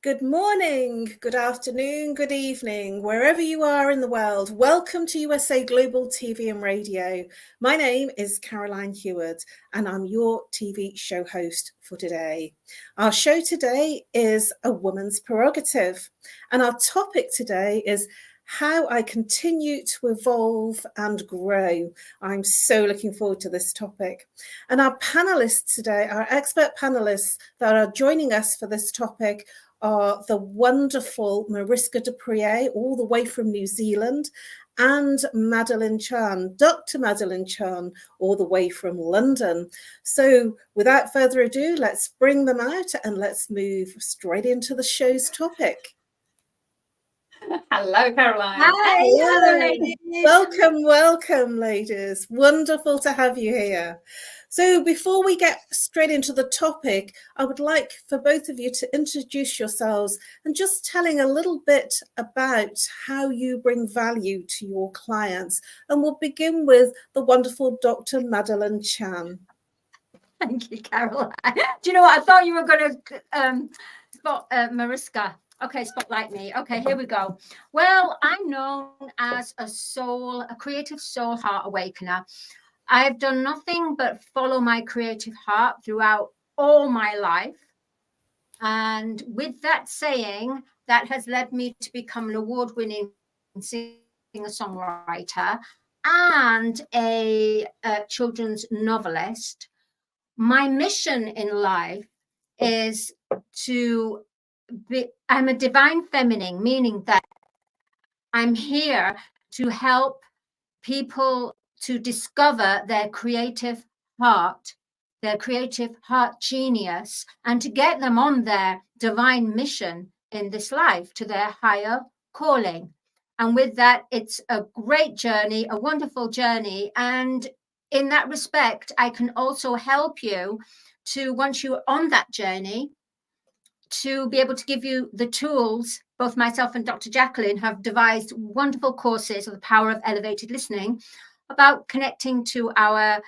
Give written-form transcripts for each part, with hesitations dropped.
Good morning, good afternoon, good evening, wherever you are in the world. Welcome to USA Global TV and Radio. My name is Caroline HEWARD and I'm your TV show host for today. Our show today is A Woman's Prerogative, and our topic today is how I continue to evolve and grow. I'm so looking forward to this topic. And our panelists today, our expert panelists that are joining us for this topic are the wonderful MARISKA all the way from New Zealand, and Madalene Chan, Dr. Madalene Chan, all the way from London. So without further ado, let's bring them out and let's move straight into the show's topic. Hello, Caroline. Hi, hello, ladies. Welcome, ladies. Wonderful to have you here. So before we get straight into the topic, I would like for both of you to introduce yourselves and just telling a little bit about how you bring value to your clients. And we'll begin with the wonderful Dr. Madalene Chan. Thank you, Caroline. Do you know what? I thought you were going to spot MARISKA. Okay, spotlight me. Okay, here we go. Well, I'm known as a creative soul heart awakener. I've done nothing but follow my creative heart throughout all my life. And with that saying, that has led me to become an award-winning singer-songwriter and a children's novelist. My mission in life is I'm a divine feminine, meaning that I'm here to help people to discover their creative heart genius, and to get them on their divine mission in this life, to their higher calling. And with that, it's a great journey, a wonderful journey. And in that respect, I can also help you to, once you're on that journey, to be able to give you the tools. Both myself and Dr. Jacalyn have devised wonderful courses of the power of elevated listening about connecting to our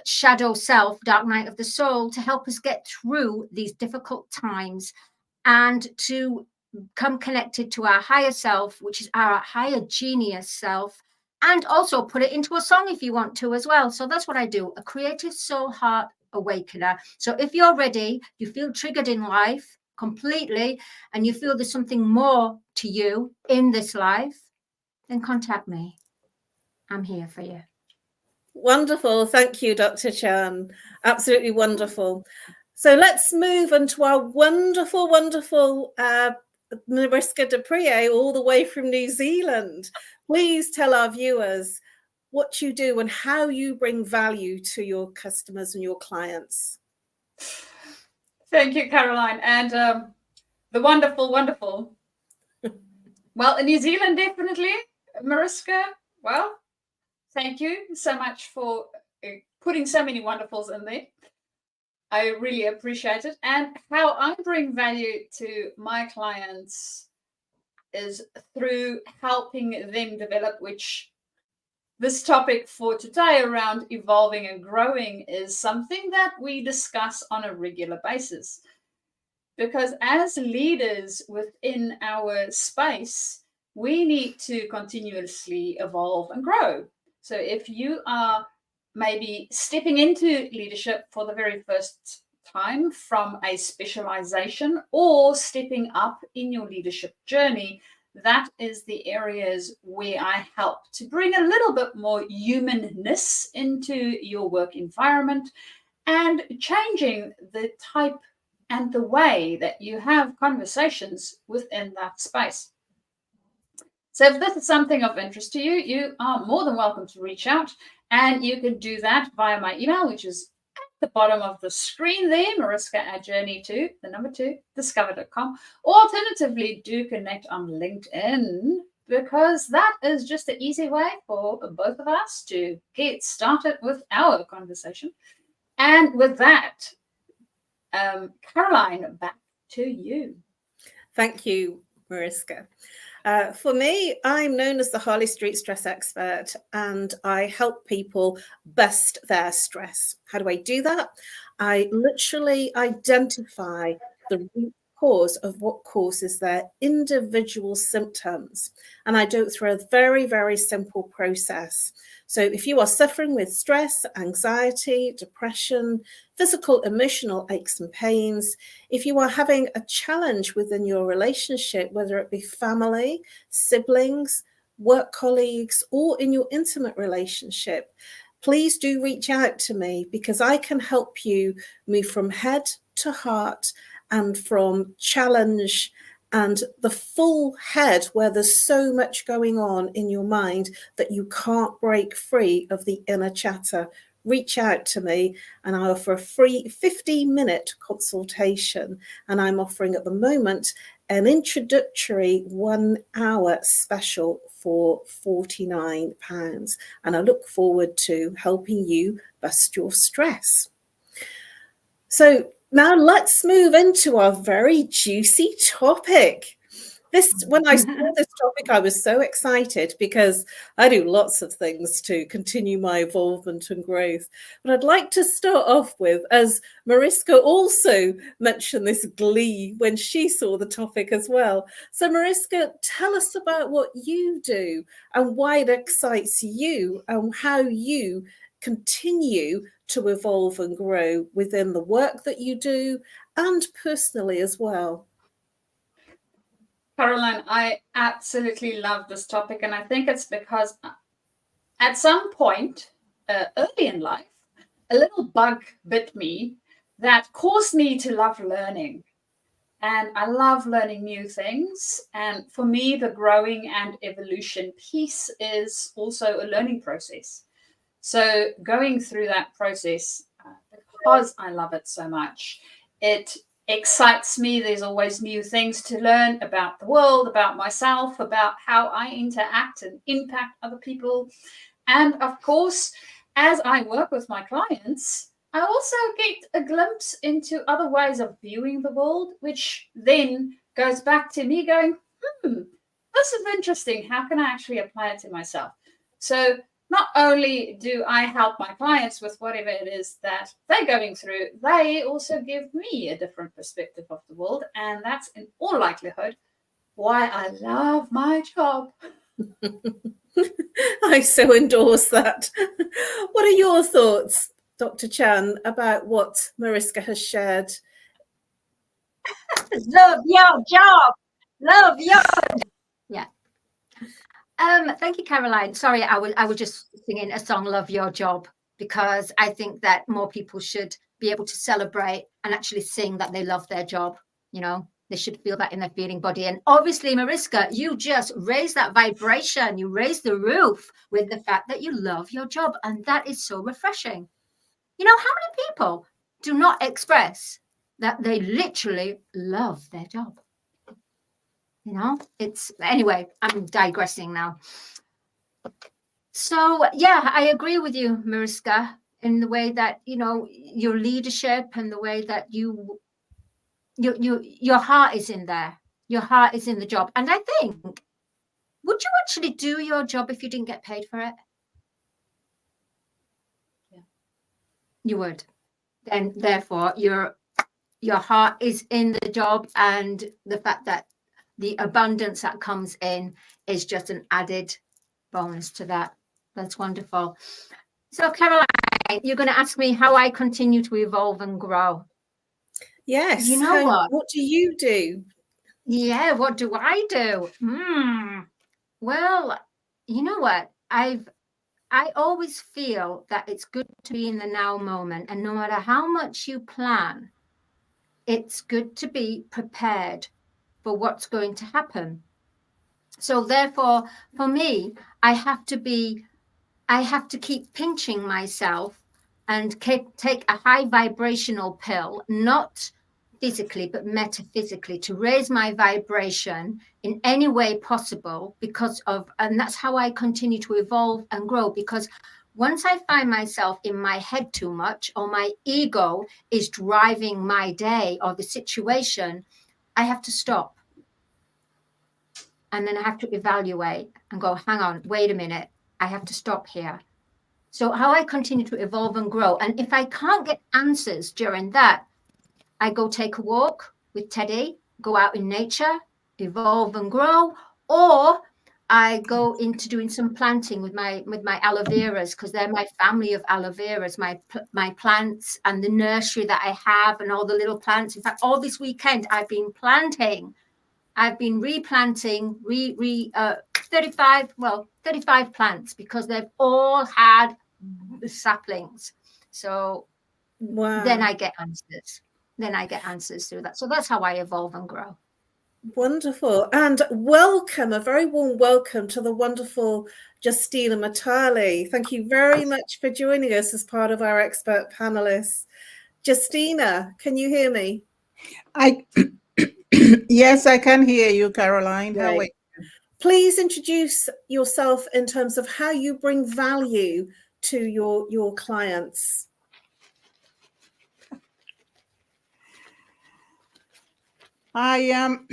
shadow self, dark night of the soul, to help us get through these difficult times and to come connected to our higher self, which is our higher genius self, and also put it into a song if you want to as well. So that's what I do, a creative soul heart awakener. So if you're ready, you feel triggered in life completely, and you feel there's something more to you in this life, then contact me. I'm here for you. Wonderful. Thank you, Dr. Chan. Absolutely wonderful. So let's move into our wonderful MARISKA all the way from New Zealand. Please tell our viewers what you do and how you bring value to your customers and your clients. Thank you, Caroline. And the wonderful. Well, in New Zealand, definitely. MARISKA, well, thank you so much for putting so many wonderfuls in there. I really appreciate it. And how I bring value to my clients is through helping them develop, which this topic for today around evolving and growing is something that we discuss on a regular basis. Because as leaders within our space, we need to continuously evolve and grow. So if you are maybe stepping into leadership for the very first time from a specialization, or stepping up in your leadership journey, that is the areas where I help to bring a little bit more humanness into your work environment and changing the type and the way that you have conversations within that space. So if this is something of interest to you, you are more than welcome to reach out, and you can do that via my email, which is at the bottom of the screen there, mariska@journey2discover.com. Or alternatively, do connect on LinkedIn, because that is just the easy way for both of us to get started with our conversation. And with that, Caroline, back to you. Thank you, MARISKA. For me, I'm known as the Harley Street stress expert, and I help people bust their stress. How do I do that? I literally identify the root cause of what causes their individual symptoms. And I do it through a very, very simple process. So if you are suffering with stress, anxiety, depression, physical, emotional aches and pains, if you are having a challenge within your relationship, whether it be family, siblings, work colleagues, or in your intimate relationship, please do reach out to me, because I can help you move from head to heart and from challenge and the full head, where there's so much going on in your mind that you can't break free of the inner chatter. Reach out to me, and I offer a free 15-minute consultation. And I'm offering at the moment an introductory 1-hour special for £49. And I look forward to helping you bust your stress. So now let's move into our very juicy topic. When I saw this topic, I was so excited, because I do lots of things to continue my involvement and growth. But I'd like to start off with, as Mariska also mentioned this glee when she saw the topic as well. So Mariska, tell us about what you do and why it excites you, and how you continue to evolve and grow within the work that you do and personally as well. Caroline, I absolutely love this topic, and I think it's because at some point early in life, a little bug bit me that caused me to love learning. And I love learning new things. And for me, the growing and evolution piece is also a learning process. So going through that process, because I love it so much, it excites me. There's always new things to learn about the world, about myself, about how I interact and impact other people. And of course, as I work with my clients, I also get a glimpse into other ways of viewing the world, which then goes back to me going, this is interesting. How can I actually apply it to myself? So not only do I help my clients with whatever it is that they're going through, they also give me a different perspective of the world. And that's in all likelihood why I love my job. I so endorse that. What are your thoughts, Dr. Chan, about what Mariska has shared? Love your job. Love your yeah. Thank you, Caroline. Sorry, I was just singing a song, Love Your Job, because I think that more people should be able to celebrate and actually sing that they love their job. You know, they should feel that in their feeling body. And obviously, Mariska, you just raised that vibration. You raised the roof with the fact that you love your job. And that is so refreshing. You know, how many people do not express that they literally love their job? You know, it's anyway, I'm digressing now. So, yeah, I agree with you, Mariska, in the way that, you know, your leadership and the way that your heart is in there. Your heart is in the job. And I think, would you actually do your job if you didn't get paid for it? Yeah. You would. Then, therefore, your heart is in the job, and the fact that the abundance that comes in is just an added bonus to that. That's wonderful. So, Caroline, you're going to ask me how I continue to evolve and grow. Yes. You know what? What do you do? Yeah, what do I do? Well, you know what? I always feel that it's good to be in the now moment, and no matter how much you plan, it's good to be prepared for what's going to happen. So therefore, for me, I have to keep pinching myself and take a high vibrational pill, not physically, but metaphysically, to raise my vibration in any way possible, and that's how I continue to evolve and grow. Because once I find myself in my head too much, or my ego is driving my day or the situation, I have to stop. And then I have to evaluate and go, hang on, wait a minute, I have to stop here. So how I continue to evolve and grow. And if I can't get answers during that, I go take a walk with Teddy, go out in nature, evolve and grow, or I go into doing some planting with my aloe veras, because they're my family of aloe veras, my plants and the nursery that I have and all the little plants. In fact, all this weekend I've been planting. I've been replanting 35 plants, because they've all had saplings. So Wow. then I get answers. Then I get answers through that. So that's how I evolve and grow. Wonderful. And welcome, a very warm welcome to the wonderful Justina Matali. Thank you very much for joining us as part of our expert panelists. Justina, can you hear me? Yes, I can hear you, Caroline. How are you? Please introduce yourself in terms of how you bring value to your clients. I am,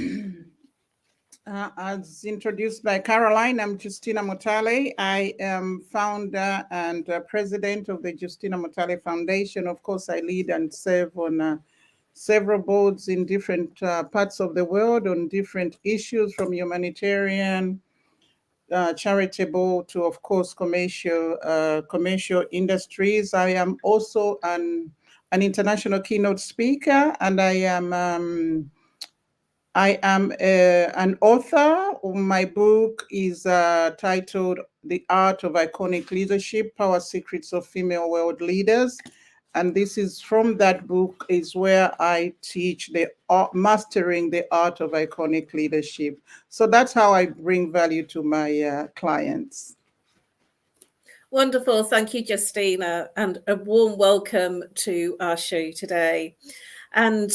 as introduced by Caroline, I'm Justina Matali. I am founder and president of the Justina Matali Foundation. Of course, I lead and serve on several boards in different parts of the world on different issues, from humanitarian, charitable to, of course, commercial industries. I am also an international keynote speaker, and I am an author. My book is titled The Art of Iconic Leadership, Power Secrets of Female World Leaders. And this is from that book is where I teach the mastering the art of iconic leadership. So that's how I bring value to my clients. Wonderful. Thank you, Justina, and a warm welcome to our show today. And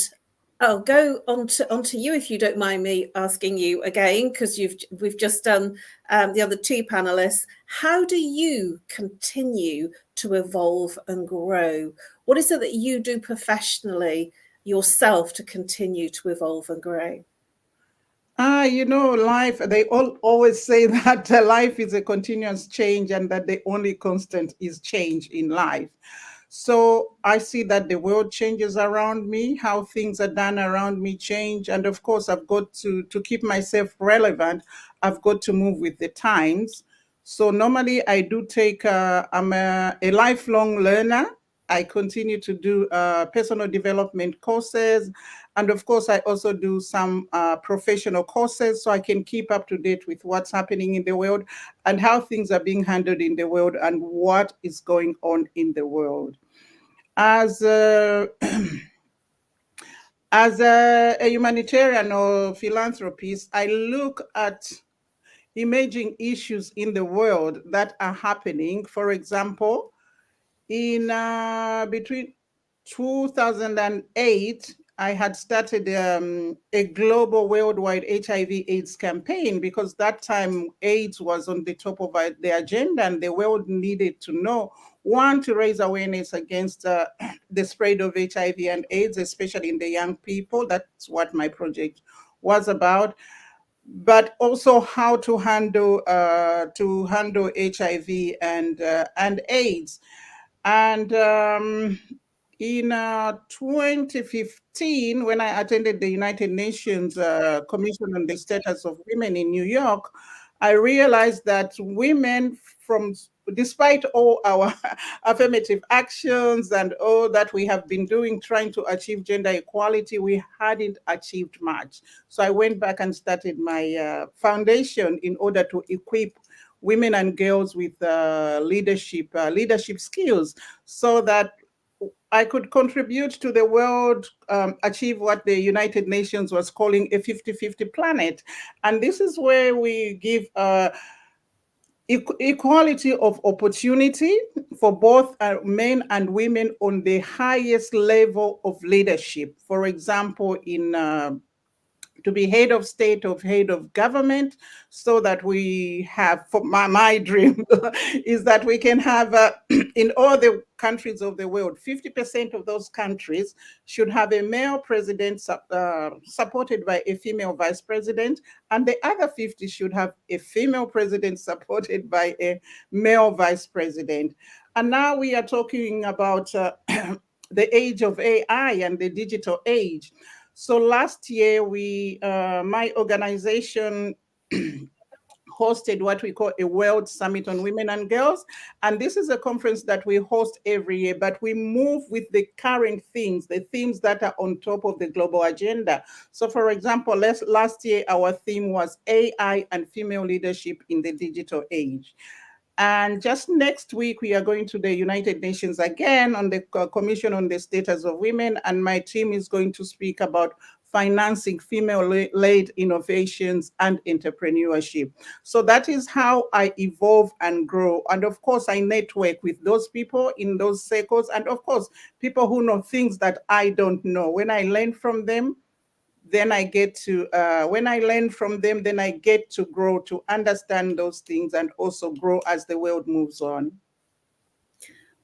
I'll go on to you, if you don't mind me asking you again, because we've just done the other two panelists. How do you continue to evolve and grow? What is it that you do professionally yourself to continue to evolve and grow? Life, they always say that life is a continuous change and that the only constant is change in life. So I see that the world changes around me, how things are done around me change. And of course, I've got to keep myself relevant. I've got to move with the times. So normally I do take, I'm a lifelong learner. I continue to do personal development courses. And of course, I also do some professional courses so I can keep up to date with what's happening in the world and how things are being handled in the world and what is going on in the world. As a humanitarian or philanthropist, I look at emerging issues in the world that are happening. For example, in between 2008, I had started a global worldwide HIV/AIDS campaign, because that time AIDS was on the top of the agenda and the world needed to know, one, to raise awareness against the spread of HIV and AIDS, especially in the young people. That's what my project was about. But also how to handle HIV and AIDS. And in 2015, when I attended the United Nations Commission on the Status of Women in New York, I realized that women, despite all our affirmative actions and all that we have been doing trying to achieve gender equality, we hadn't achieved much. So I went back and started my foundation in order to equip women and girls with leadership skills, so that I could contribute to the world, achieve what the United Nations was calling a 50-50 planet. And this is where we give equality of opportunity for both men and women on the highest level of leadership. For example, to be head of state or head of government, so that we have, for my dream is that we can have in all the countries of the world, 50% of those countries should have a male president supported by a female vice president, and the other 50 should have a female president supported by a male vice president. And now we are talking about the age of AI and the digital age. So last year, my organization hosted what we call a World Summit on Women and Girls. And this is a conference that we host every year, but we move with the current themes, the themes that are on top of the global agenda. So for example, last year, our theme was AI and female leadership in the digital age. And just next week, we are going to the United Nations again on the Commission on the Status of Women. And my team is going to speak about financing female-led innovations and entrepreneurship. So that is how I evolve and grow. And of course, I network with those people in those circles. And of course, people who know things that I don't know. When I learn from them, then I get to, when I learn from them, then I get to grow, to understand those things and also grow as the world moves on.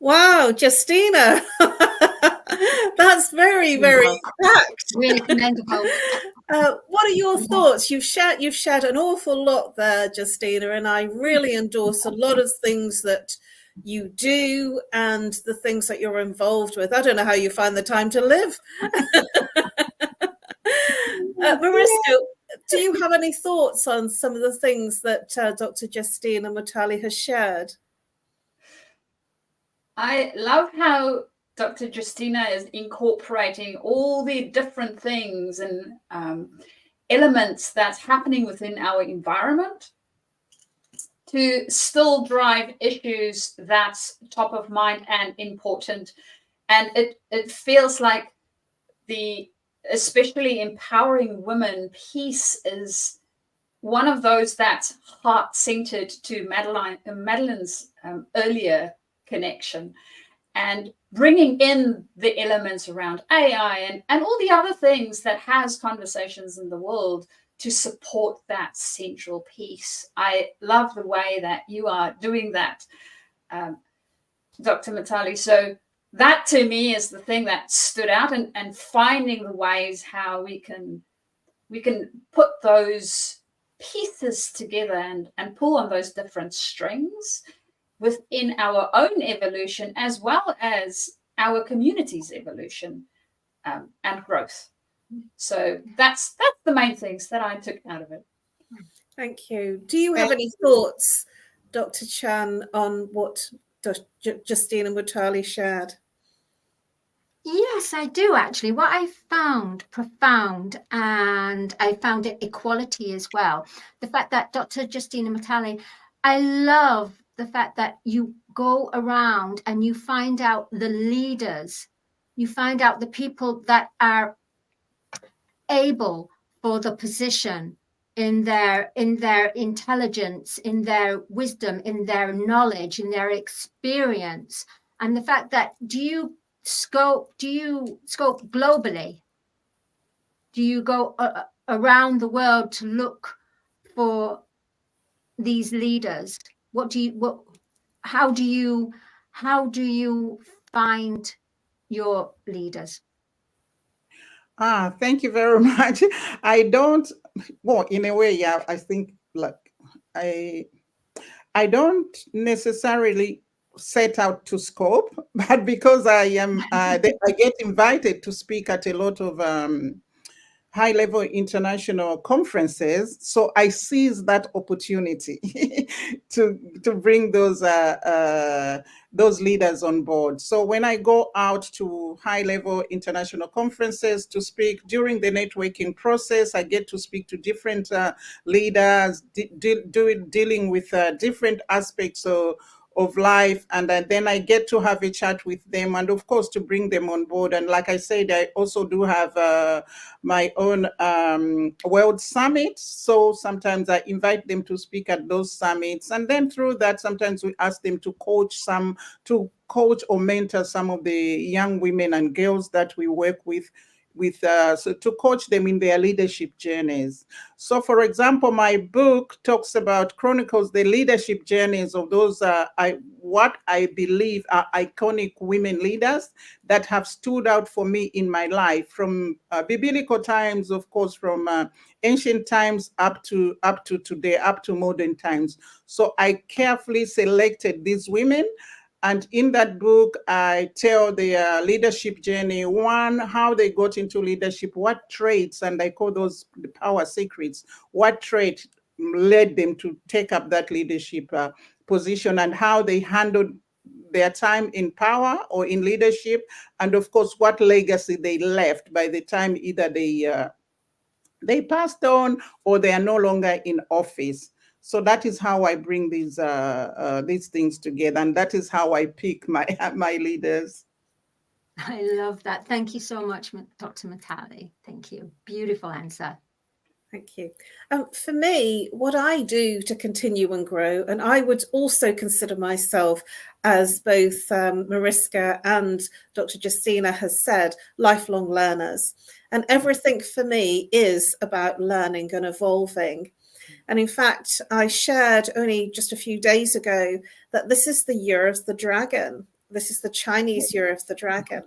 Wow, Justina, that's very, very packed. Really commendable. What are your thoughts? You've shared an awful lot there, Justina, and I really endorse a lot of things that you do and the things that you're involved with. I don't know how you find the time to live. Mariska, do you have any thoughts on some of the things that Dr. Justina Mutale has shared? I love how Dr. Justina is incorporating all the different things and elements that's happening within our environment to still drive issues that's top of mind and important. And it feels like especially empowering women piece is one of those that's heart-centered to Madalene's earlier connection, and bringing in the elements around AI and all the other things that has conversations in the world to support that central piece. I love the way that you are doing that, Dr. Mutale. So that to me is the thing that stood out, and finding the ways how we can put those pieces together and pull on those different strings within our own evolution, as well as our community's evolution and growth. So that's the main things that I took out of it. Thank you. Do you have any thoughts, Dr. Chan, on what Justina Mutale shared? Yes, I do actually. What I found profound, and I found it equality as well. The fact that Dr. Justina Mutale, I love the fact that you go around and you find out the leaders, you find out the people that are able for the position in their intelligence, in their wisdom, in their knowledge, in their experience. And the fact that do you scope globally? Do you go around the world to look for these leaders? How do you find your leaders? Thank you very much. I don't, well, in a way, yeah, I think like I don't necessarily set out to scope, but because I get invited to speak at a lot of high-level international conferences, so I seize that opportunity to bring those leaders on board. So when I go out to high-level international conferences to speak during the networking process, I get to speak to different leaders dealing with different aspects of life, and then I get to have a chat with them, and of course to bring them on board. And like I said, I also do have my own World Summit, so sometimes I invite them to speak at those summits, and then through that sometimes we ask them to coach or mentor some of the young women and girls that we work with so to coach them in their leadership journeys. So for example, my book chronicles the leadership journeys of those what I believe are iconic women leaders that have stood out for me in my life, from biblical times, of course, from ancient times up to today, up to modern times. So I carefully selected these women And in that book, I tell their leadership journey, one, how they got into leadership, what traits, and I call those the power secrets, what trait led them to take up that leadership position, and how they handled their time in power or in leadership, and of course, what legacy they left by the time either they passed on or they are no longer in office. So that is how I bring these things together, and that is how I pick my leaders. I love that. Thank you so much, Dr. Matali. Thank you. Beautiful answer. Thank you. For me, what I do to continue and grow, and I would also consider myself, as both Mariska and Dr. Justina has said, lifelong learners. And everything for me is about learning and evolving. And in fact, I shared only just a few days ago that this is the year of the dragon. This is the Chinese year of the dragon.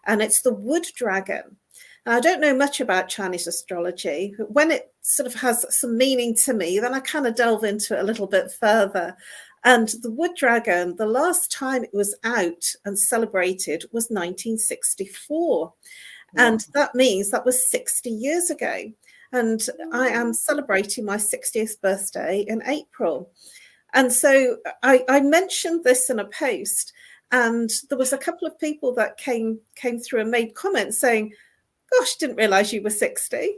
And it's the wood dragon. And I don't know much about Chinese astrology, but when it sort of has some meaning to me, then I kind of delve into it a little bit further. And the wood dragon, the last time it was out and celebrated was 1964. And that means that was 60 years ago. And I am celebrating my 60th birthday in April. And so I mentioned this in a post, and there was a couple of people that came through and made comments saying, gosh, didn't realize you were 60.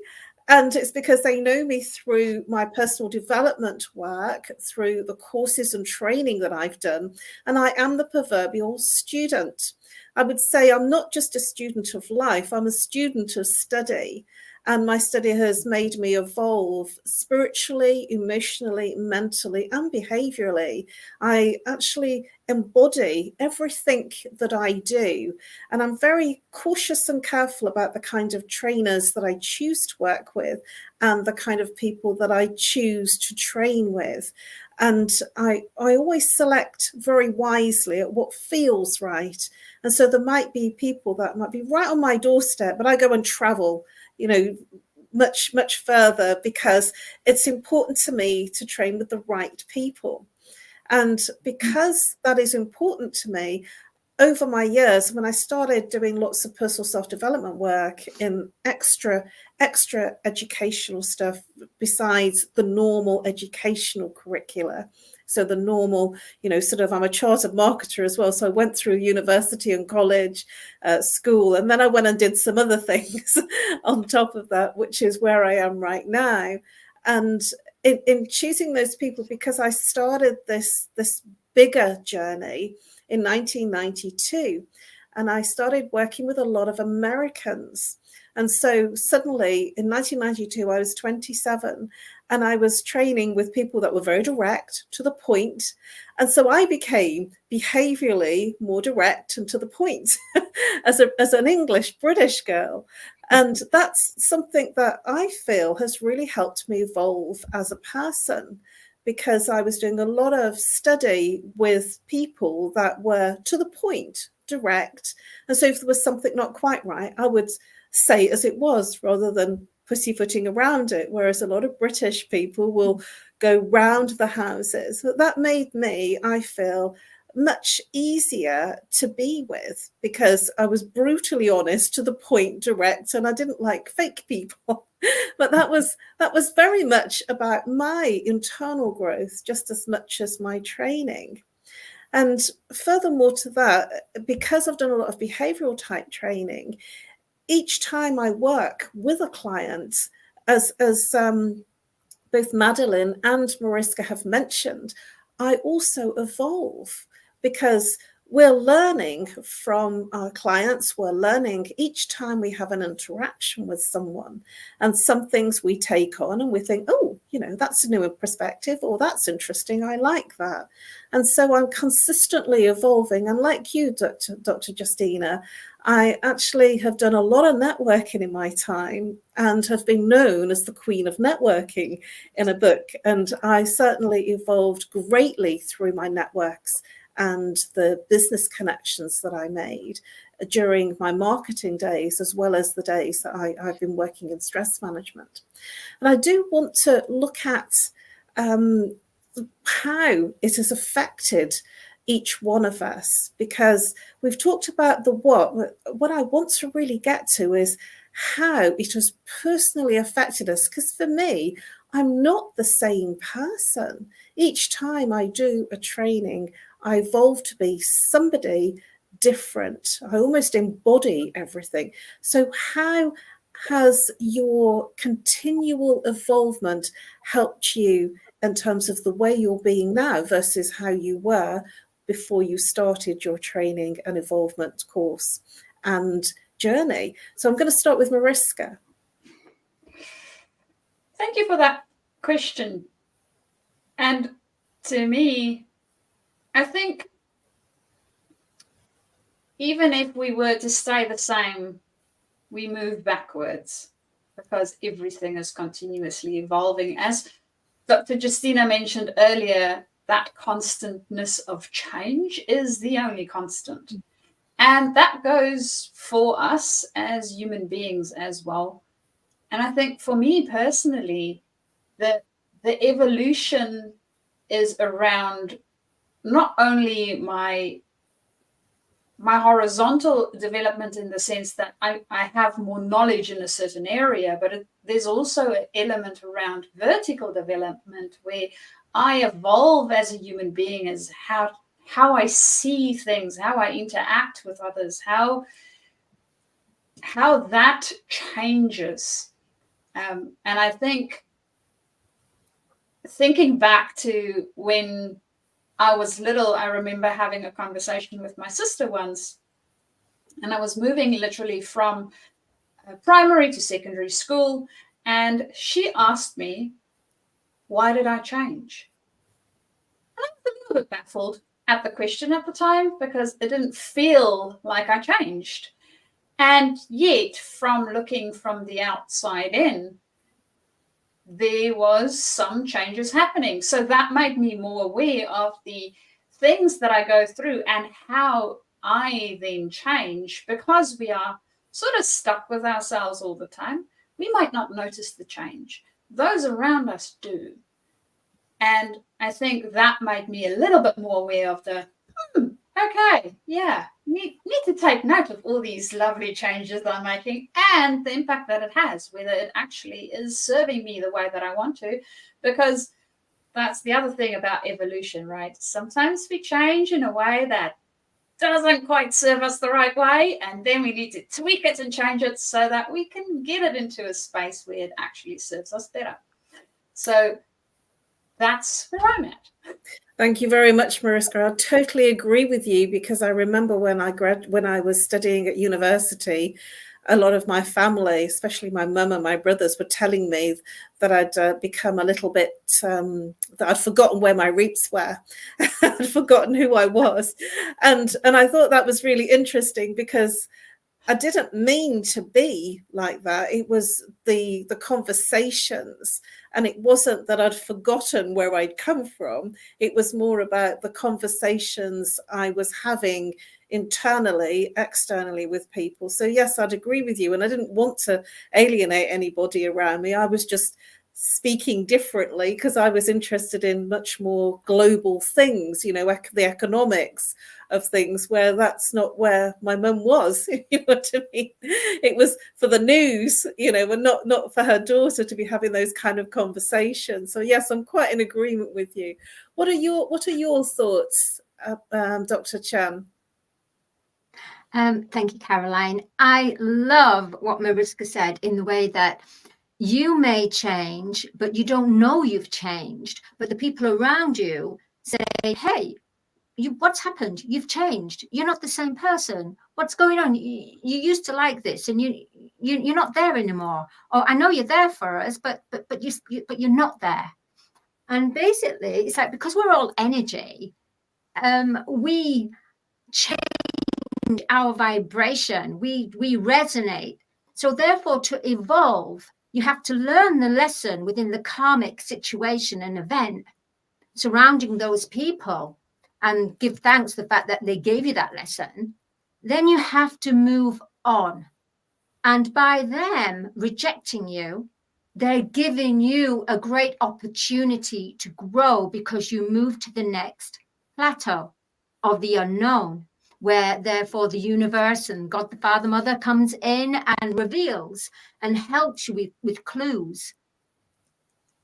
And it's because they know me through my personal development work, through the courses and training that I've done. And I am the proverbial student. I would say I'm not just a student of life, I'm a student of study. And my study has made me evolve spiritually, emotionally, mentally, and behaviorally. I actually embody everything that I do. And I'm very cautious and careful about the kind of trainers that I choose to work with and the kind of people that I choose to train with. And I always select very wisely at what feels right. And so there might be people that might be right on my doorstep, but I go and travel, much, much further, because it's important to me to train with the right people. And because that is important to me, over my years, when I started doing lots of personal self-development work in extra educational stuff besides the normal educational curricula, so the normal, I'm a chartered marketer as well. So I went through university and college, school, and then I went and did some other things on top of that, which is where I am right now. And in choosing those people, because I started this bigger journey in 1992, and I started working with a lot of Americans. And so suddenly in 1992, I was 27, and I was training with people that were very direct, to the point. And so I became behaviorally more direct and to the point as an English British girl. And that's something that I feel has really helped me evolve as a person, because I was doing a lot of study with people that were to the point, direct. And so if there was something not quite right, I would say it as it was rather than pussyfooting around it, whereas a lot of British people will go round the houses. But that made me, I feel, much easier to be with, because I was brutally honest, to the point, direct, and I didn't like fake people. But that was very much about my internal growth, just as much as my training. And furthermore to that, because I've done a lot of behavioral type training, each time I work with a client, as both Madalene and Mariska have mentioned, I also evolve, because we're learning from our clients. We're learning each time we have an interaction with someone, and some things we take on and we think, oh, that's a new perspective, or that's interesting, I like that. And so I'm consistently evolving. And like you, Dr. Justina, I actually have done a lot of networking in my time and have been known as the Queen of Networking in a book. And I certainly evolved greatly through my networks and the business connections that I made during my marketing days, as well as the days that I've been working in stress management. And I do want to look at how it has affected, each one of us, because we've talked about the what I want to really get to is how it has personally affected us. Because for me, I'm not the same person. Each time I do a training, I evolve to be somebody different. I almost embody everything. So how has your continual evolvement helped you in terms of the way you're being now versus how you were before you started your training and evolvement course and journey? So I'm going to start with Mariska. Thank you for that question. And to me, I think even if we were to stay the same, we move backwards because everything is continuously evolving. As Dr. Justina mentioned earlier, that constantness of change is the only constant. And that goes for us as human beings as well. And I think for me personally, the evolution is around not only my horizontal development in the sense that I have more knowledge in a certain area, but there's also an element around vertical development where I evolve as a human being, as how I see things, how I interact with others, how that changes. And I think thinking back to when I was little, I remember having a conversation with my sister once, and I was moving literally from primary to secondary school, and she asked me, why did I change? And I was a little bit baffled at the question at the time because it didn't feel like I changed. And yet, from looking from the outside in, there was some changes happening. So that made me more aware of the things that I go through and how I then change, because we are sort of stuck with ourselves all the time. We might not notice the change. Those around us do. And I think that made me a little bit more aware of the, okay, yeah, need to take note of all these lovely changes that I'm making and the impact that it has, whether it actually is serving me the way that I want to, because that's the other thing about evolution, right? Sometimes we change in a way that doesn't quite serve us the right way, and then we need to tweak it and change it so that we can get it into a space where it actually serves us better. So that's where I'm at. Thank you very much, Mariska. I totally agree with you, because I remember when I was studying at university, a lot of my family, especially my mum and my brothers, were telling me that I'd become a little bit, that I'd forgotten where my roots were. I'd forgotten who I was. And I thought that was really interesting, because I didn't mean to be like that. It was the conversations, and it wasn't that I'd forgotten where I'd come from. It was more about the conversations I was having internally, externally with people. So yes, I'd agree with you. And I didn't want to alienate anybody around me. I was just speaking differently because I was interested in much more global things, you know, the economics of things, where that's not where my mum was. You know what I mean? It was for the news, you know, and not for her daughter to be having those kind of conversations. So yes, I'm quite in agreement with you. What are your thoughts, Dr. Chan? Thank you, Caroline. I love what Mariska said, in the way that you may change, but you don't know you've changed. But the people around you say, hey, what's happened? You've changed. You're not the same person. What's going on? You used to like this, and you're not there anymore. Or I know you're there for us, but you're not there. And basically, it's like, because we're all energy, we change our vibration. We resonate. So therefore, to evolve, you have to learn the lesson within the karmic situation and event surrounding those people, and give thanks to the fact that they gave you that lesson. Then you have to move on. And by them rejecting you, they're giving you a great opportunity to grow, because you move to the next plateau. of the unknown, where therefore the universe and God the Father Mother comes in and reveals and helps you with clues.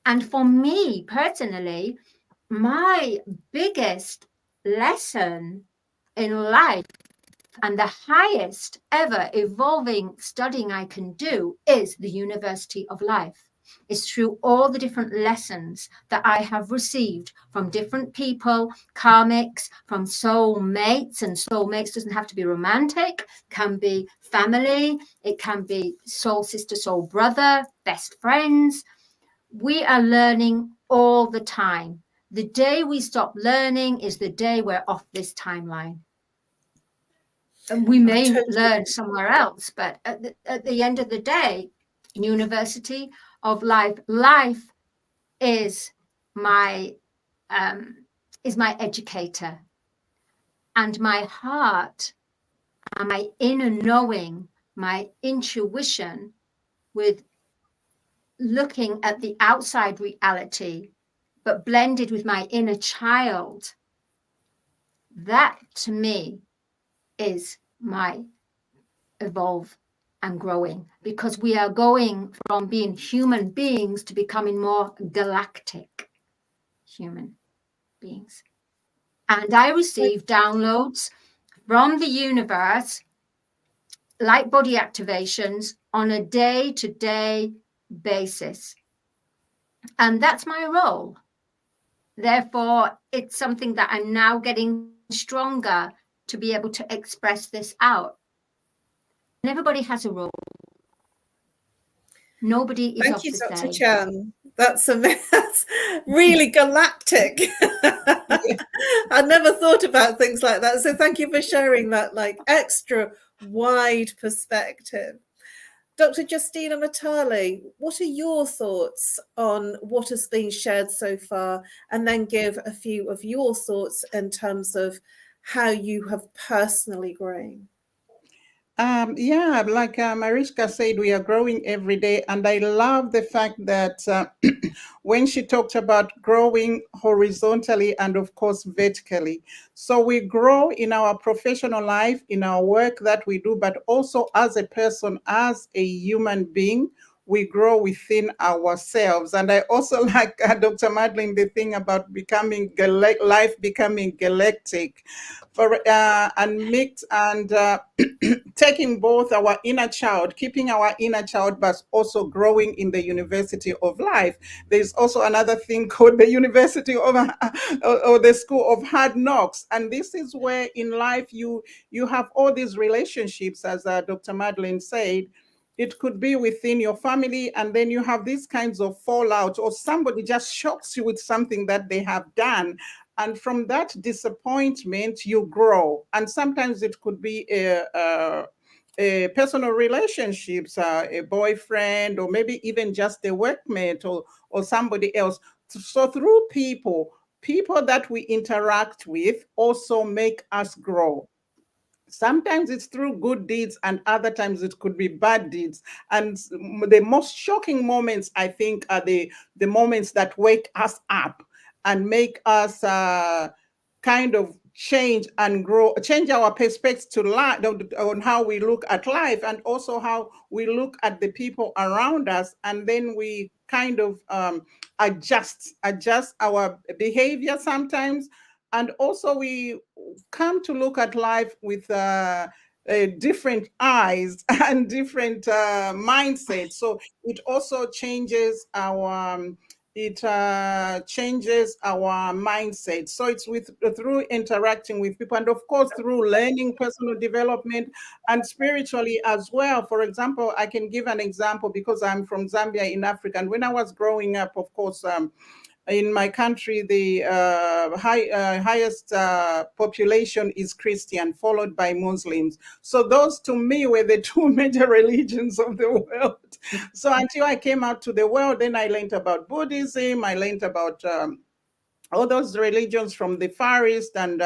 And for me personally, my biggest lesson in life and the highest ever evolving studying I can do is the University of Life. It's through all the different lessons that I have received from different people, karmics, from soul mates, and soul mates doesn't have to be romantic, can be family, it can be soul sister, soul brother, best friends. We are learning all the time. The day we stop learning is the day we're off this timeline. And we may learn somewhere else, but at the end of the day, University of Life, life is my educator, and my heart and my inner knowing, my intuition, with looking at the outside reality, but blended with my inner child. That to me is my evolve and growing, because we are going from being human beings to becoming more galactic human beings. And I receive downloads from the universe, light body activations on a day-to-day basis. And that's my role. Therefore, it's something that I'm now getting stronger to be able to express this out. And everybody has a role. Nobody is Thank of you, the Dr. same. Chan. That's really galactic. I never thought about things like that. So thank you for sharing that like extra wide perspective. Dr. Justina Matali, what are your thoughts on what has been shared so far? And then give a few of your thoughts in terms of how you have personally grown. Yeah, like Mariska said, we are growing every day. And I love the fact that when she talked about growing horizontally and, of course, vertically. So we grow in our professional life, in our work that we do, but also as a person, as a human being, we grow within ourselves. And I also like Dr. Madeleine, the thing about becoming life becoming galactic, and mix and taking both our inner child, keeping our inner child, but also growing in the University of Life. There's also another thing called the University of or the School of Hard Knocks, and this is where in life you have all these relationships, as Dr. Madeleine said. It could be within your family, and then you have these kinds of fallout, or somebody just shocks you with something that they have done. And from that disappointment, you grow. And sometimes it could be a personal relationships, a boyfriend, or maybe even just a workmate or somebody else. So through people that we interact with also make us grow. Sometimes it's through good deeds, and other times it could be bad deeds. And the most shocking moments, I think, are the moments that wake us up and make us kind of change and grow, change our perspective to life, on how we look at life, and also how we look at the people around us. And then we kind of adjust our behavior sometimes. And also we come to look at life with different eyes and different mindsets. So it also changes our mindset. So it's through interacting with people, and of course through learning personal development and spiritually as well. For example, I can give an example because I'm from Zambia in Africa, and when I was growing up, of course, in my country, the highest population is Christian, followed by Muslims. So those, to me, were the two major religions of the world. So until I came out to the world, then I learned about Buddhism. I learned about all those religions from the Far East and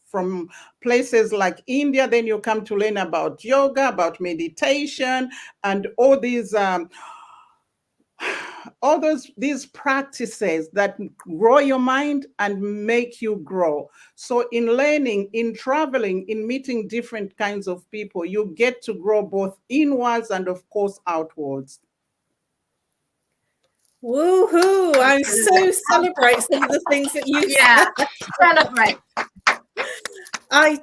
from places like India. Then you come to learn about yoga, about meditation, and all these these practices that grow your mind and make you grow. So in learning, in traveling, in meeting different kinds of people, you get to grow both inwards and of course outwards. Woohoo! I so celebrate some of the things that you said. Celebrate. I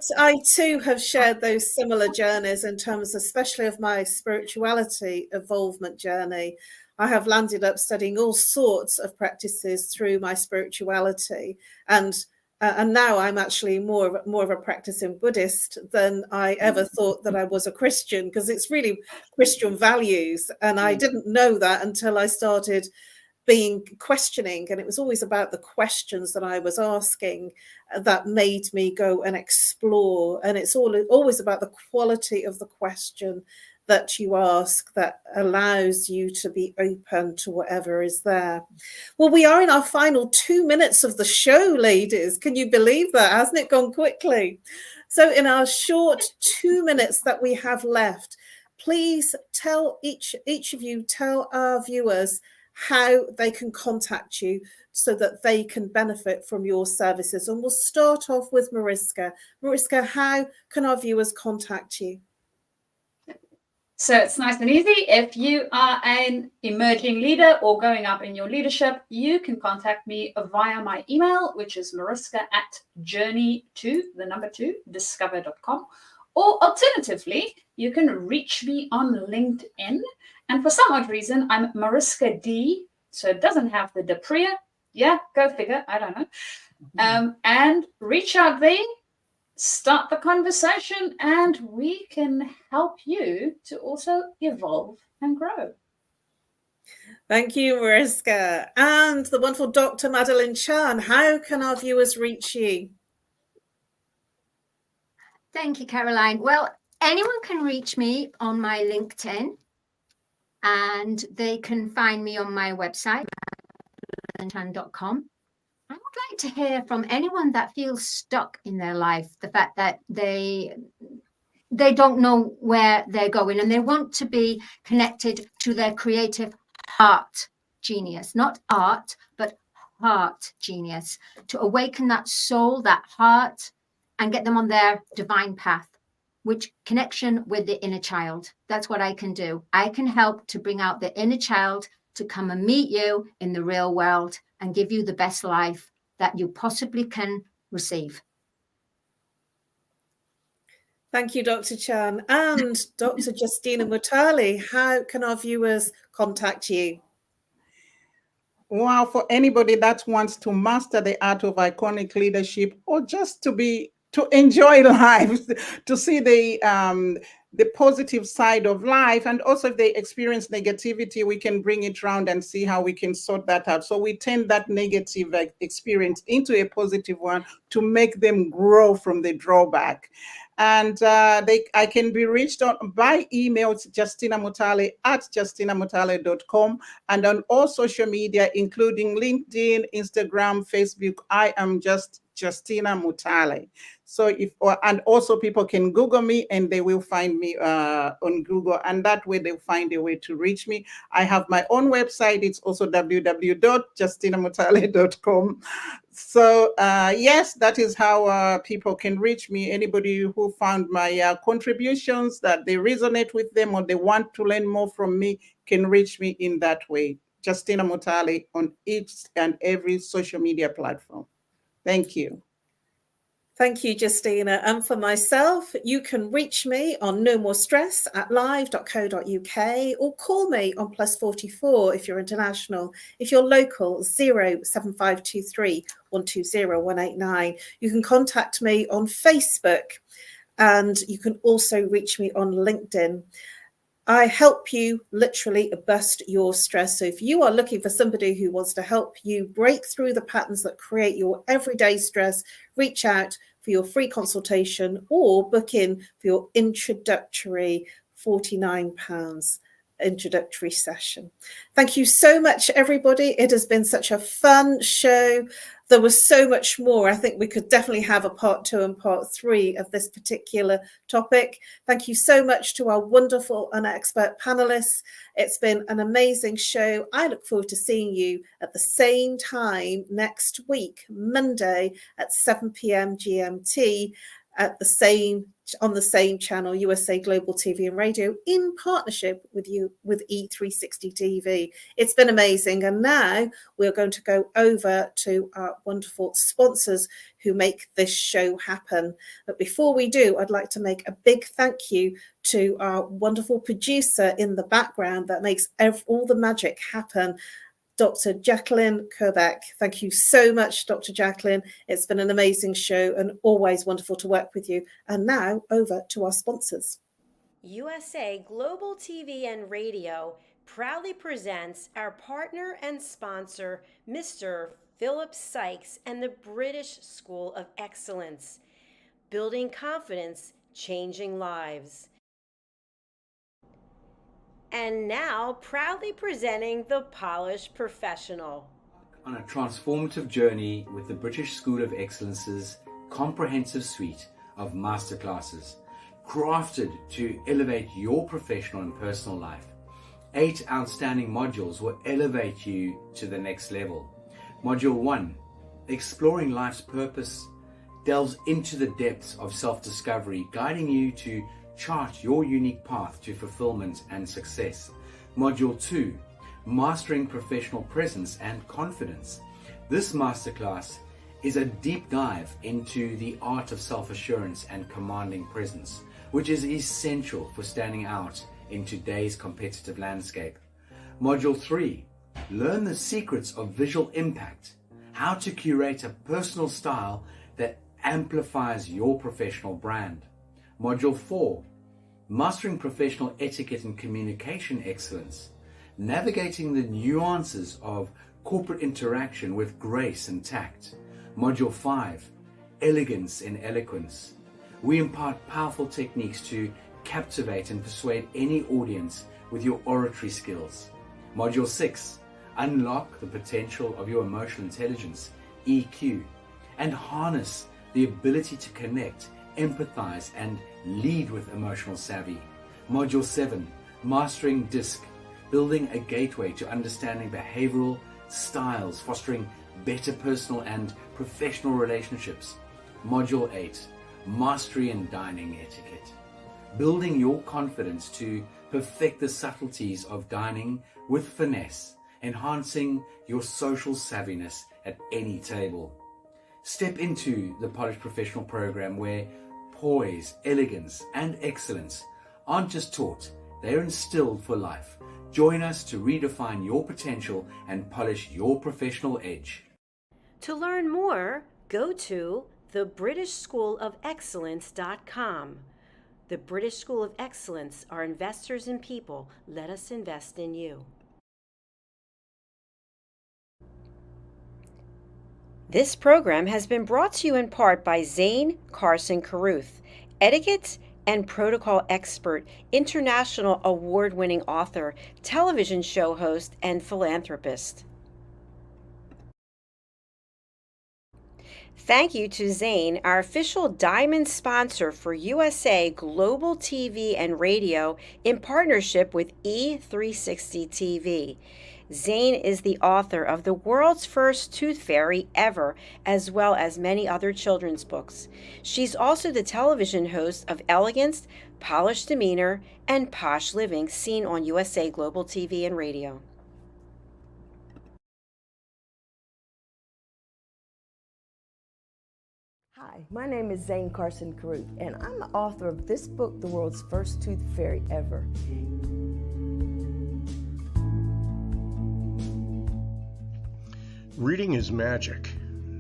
too have shared those similar journeys in terms, especially of my spirituality involvement journey. I have landed up studying all sorts of practices through my spirituality, and now I'm actually more of a practicing Buddhist than I ever thought that I was a Christian, because it's really Christian values, and I didn't know that until I started questioning, and it was always about the questions that I was asking that made me go and explore. And it's always about the quality of the question that you ask that allows you to be open to whatever is there. Well, we are in our final 2 minutes of the show, ladies. Can you believe that? Hasn't it gone quickly? So in our short 2 minutes that we have left, please tell each of you, tell our viewers how they can contact you so that they can benefit from your services. And we'll start off with Mariska. Mariska, how can our viewers contact you? So it's nice and easy. If you are an emerging leader or going up in your leadership, you can contact me via my email, which is mariska@journey2discover.com. Or alternatively, you can reach me on LinkedIn. And for some odd reason, I'm Mariska D, so it doesn't have the Deprea. Yeah, go figure. I don't know. And reach out there, start the conversation, and we can help you to also evolve and grow. Thank you, Mariska. And the wonderful Dr. Madalene Chan, how can our viewers reach you? Thank you, Caroline. Well, anyone can reach me on my LinkedIn, and they can find me on my website, madalenecarolchan.com. I would like to hear from anyone that feels stuck in their life, the fact that they don't know where they're going and they want to be connected to their creative heart genius, not art, but heart genius, to awaken that soul, that heart, and get them on their divine path, which connection with the inner child. That's what I can do. I can help to bring out the inner child to come and meet you in the real world and give you the best life that you possibly can receive. Thank you, Dr. Chan. And Dr. Justina Mutale, how can our viewers contact you? Well, for anybody that wants to master the art of iconic leadership, or just to enjoy life, to see the positive side of life, and also if they experience negativity, we can bring it around and see how we can sort that out. So we turn that negative experience into a positive one to make them grow from the drawback. And I can be reached by email to justinamutale@justinamutale.com, and on all social media, including LinkedIn, Instagram, Facebook. I am just Justina Mutale. So and also people can Google me and they will find me on Google, and that way they'll find a way to reach me. I have my own website. It's also www.justinamutale.com. So yes, that is how people can reach me. Anybody who found my contributions that they resonate with them or they want to learn more from me can reach me in that way. Justina Mutale on each and every social media platform. Thank you. Thank you, Justina. And for myself, you can reach me on nomorestress@live.co.uk, or call me on +44 if you're international. If you're local, 07523 120 189. You can contact me on Facebook, and you can also reach me on LinkedIn. I help you literally bust your stress. So if you are looking for somebody who wants to help you break through the patterns that create your everyday stress, reach out for your free consultation or book in for your introductory £49 introductory session. Thank you so much, everybody. It has been such a fun show. There was so much more. I think we could definitely have a part 2 and part 3 of this particular topic. Thank you so much to our wonderful and expert panelists. It's been an amazing show. I look forward to seeing you at the same time next week, Monday at 7 p.m. GMT, at the same on the same channel, USA Global TV and Radio, in partnership with E360 TV. It's been amazing. And now we're going to go over to our wonderful sponsors who make this show happen. But before we do, I'd like to make a big thank you to our wonderful producer in the background that makes all the magic happen, Dr. Jacalyn Kerbeck. Thank you so much, Dr. Jacalyn. It's been an amazing show and always wonderful to work with you. And now over to our sponsors. USA Global TV and Radio proudly presents our partner and sponsor, Mr. Philip Sykes and the British School of Excellence. Building confidence, changing lives. And now, proudly presenting The Polished Professional. On a transformative journey with the British School of Excellence's comprehensive suite of masterclasses, crafted to elevate your professional and personal life. 8 outstanding modules will elevate you to the next level. Module 1, Exploring Life's Purpose, delves into the depths of self-discovery, guiding you to chart your unique path to fulfillment and success. Module 2, Mastering Professional Presence and Confidence. This masterclass is a deep dive into the art of self-assurance and commanding presence, which is essential for standing out in today's competitive landscape. Module 3, Learn the secrets of visual impact, how to curate a personal style that amplifies your professional brand. Module 4, Mastering Professional Etiquette and Communication Excellence, navigating the nuances of corporate interaction with grace and tact. Module 5, Elegance in Eloquence. We impart powerful techniques to captivate and persuade any audience with your oratory skills. Module 6, Unlock the potential of your emotional intelligence, EQ, and harness the ability to connect, empathize, and lead with emotional savvy. Module 7, Mastering DISC, building a gateway to understanding behavioral styles, fostering better personal and professional relationships. Module 8, Mastery in Dining Etiquette, building your confidence to perfect the subtleties of dining with finesse, enhancing your social savviness at any table. Step into the Polished Professional program where poise, elegance, and excellence aren't just taught, they're instilled for life. Join us to redefine your potential and polish your professional edge. To learn more, go to thebritishschoolofexcellence.com. The British School of Excellence are investors in people. Let us invest in you. This program has been brought to you in part by Zane Carson Carruth, etiquette and protocol expert, international award-winning author, television show host, and philanthropist. Thank you to Zane, our official diamond sponsor for USA Global TV and Radio in partnership with E360 TV. Zane is the author of the world's first tooth fairy ever, as well as many other children's books. She's also the television host of Elegance, Polished Demeanor, and Posh Living, seen on USA Global TV and Radio. Hi, my name is Zane Carson Carruth, and I'm the author of this book, The World's First Tooth Fairy Ever. Reading is magic.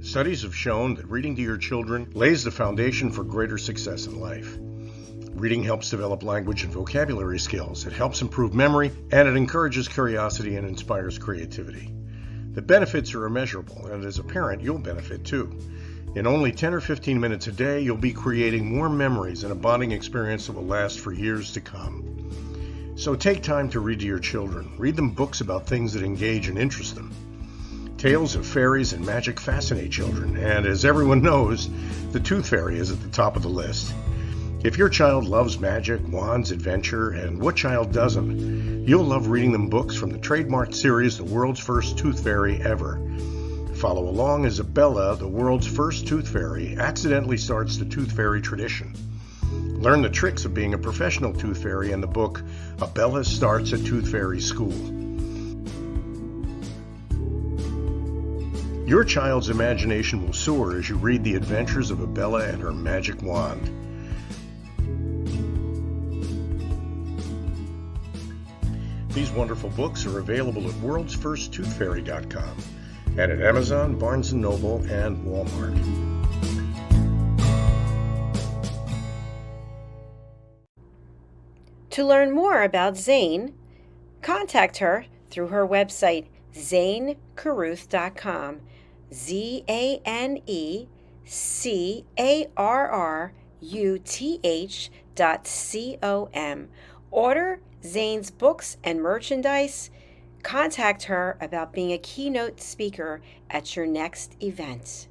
Studies have shown that reading to your children lays the foundation for greater success in life. Reading helps develop language and vocabulary skills. It helps improve memory, and it encourages curiosity and inspires creativity. The benefits are immeasurable, and as a parent, you'll benefit too. In only 10 or 15 minutes a day, you'll be creating more memories and a bonding experience that will last for years to come. So take time to read to your children. Read them books about things that engage and interest them. Tales of fairies and magic fascinate children, and as everyone knows, the Tooth Fairy is at the top of the list. If your child loves magic, wands, adventure, and what child doesn't, you'll love reading them books from the trademarked series, The World's First Tooth Fairy Ever. Follow along as Bella, the world's first tooth fairy, accidentally starts the tooth fairy tradition. Learn the tricks of being a professional tooth fairy in the book, Bella Starts a Tooth Fairy School. Your child's imagination will soar as you read the adventures of Bella and her magic wand. These wonderful books are available at worldsfirsttoothfairy.com and at Amazon, Barnes & Noble, and Walmart. To learn more about Zane, contact her through her website, zanecarruth.com, ZANECARRUTH.com. Order Zane's books and merchandise. Contact her about being a keynote speaker at your next event.